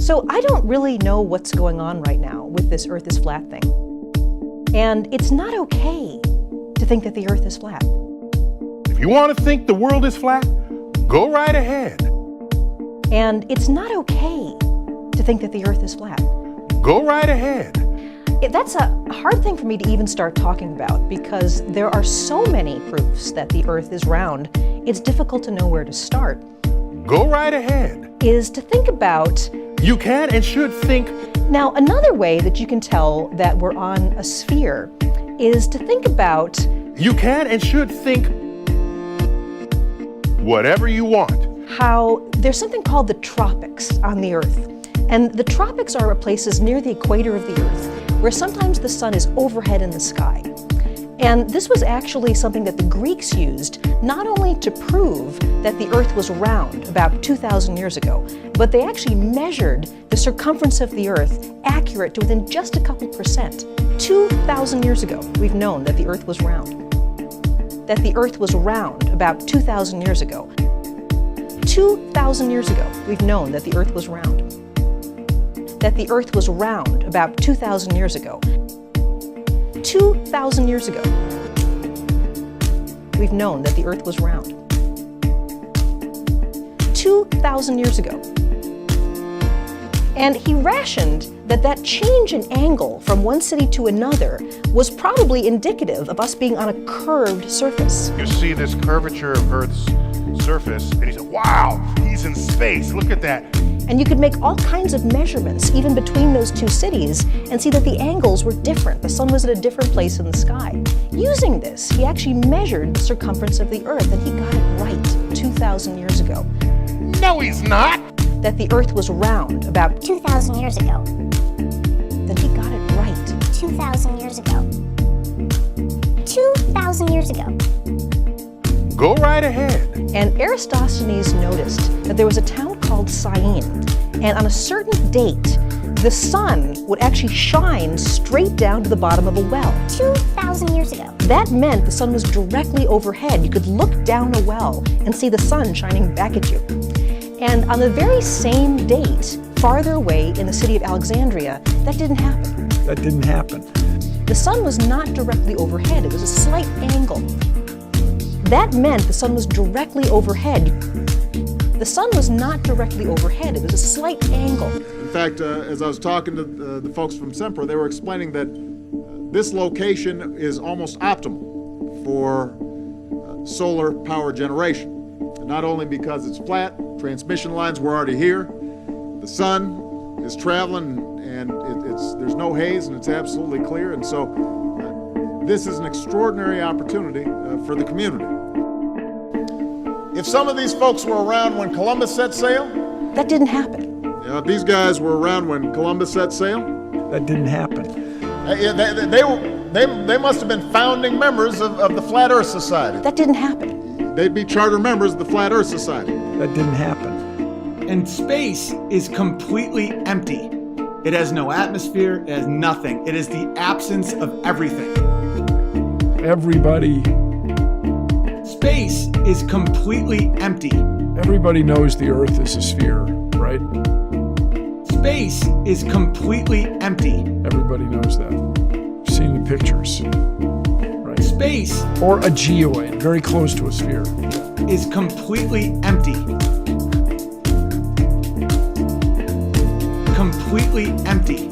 So I don't really know what's going on right now with this Earth is flat thing. And it's not okay to think that the Earth is flat. If you want to think the world is flat, go right ahead. And it's not okay to think that the Earth is flat. Go right ahead. That's a hard thing for me to even start talking about because there are so many proofs that the Earth is round, it's difficult to know where to start. Go right ahead. Is to think about... You can and should think... Now, another way that you can tell that we're on a sphere is to think about... You can and should think whatever you want. How there's something called the tropics on the Earth. And the tropics are places near the equator of the Earth where sometimes the sun is overhead in the sky. And this was actually something that the Greeks used not only to prove that the Earth was round about 2,000 years ago, but they actually measured the circumference of the Earth accurate to within just a couple percent. 2,000 years ago, we've known that the Earth was round. That the Earth was round about 2,000 years ago. 2,000 years ago, we've known that the Earth was round. That the Earth was round about 2,000 years ago. 2,000 years ago, we've known that the Earth was round. 2,000 years ago. And he rationed that change in angle from one city to another was probably indicative of us being on a curved surface. You see this curvature of Earth's surface, and he said, wow, he's in space, look at that. And you could make all kinds of measurements, even between those two cities, and see that the angles were different. The sun was at a different place in the sky. Using this, he actually measured the circumference of the Earth, and he got it right 2,000 years ago. No, he's not! That the Earth was round about 2,000 years ago. Then he got it right. 2,000 years ago. 2,000 years ago. Go right ahead. And Eratosthenes noticed that there was a town called Syene, and on a certain date, the sun would actually shine straight down to the bottom of a well. 2,000 years ago. That meant the sun was directly overhead. You could look down a well and see the sun shining back at you. And on the very same date, farther away in the city of Alexandria, that didn't happen. That didn't happen. The sun was not directly overhead. It was a slight angle. That meant the sun was directly overhead. The sun was not directly overhead. It was a slight angle. In fact, as I was talking to the folks from Sempra, they were explaining that this location is almost optimal for solar power generation. Not only because it's flat, transmission lines were already here, the sun is traveling, and there's no haze, and it's absolutely clear, and so this is an extraordinary opportunity for the community. If some of these folks were around when Columbus set sail, that didn't happen. These guys were around when Columbus set sail. That didn't happen. They must have been founding members of the Flat Earth Society. That didn't happen. They'd be charter members of the Flat Earth Society. That didn't happen. And space is completely empty. It has no atmosphere, it has nothing. It is the absence of everything. Everybody Space is completely empty. Everybody knows the Earth is a sphere, right? Space is completely empty. Everybody knows that. You've seen the pictures, right? Space, or a geoid, very close to a sphere, is completely empty. Completely empty.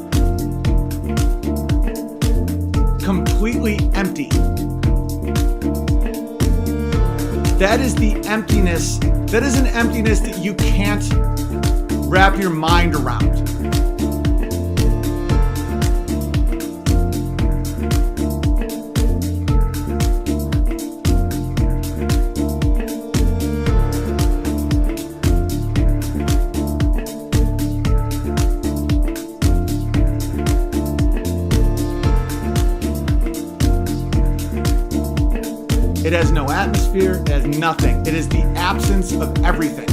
Completely empty. That is the emptiness. That is an emptiness that you can't wrap your mind around. It has no atmosphere, it has nothing. It is the absence of everything.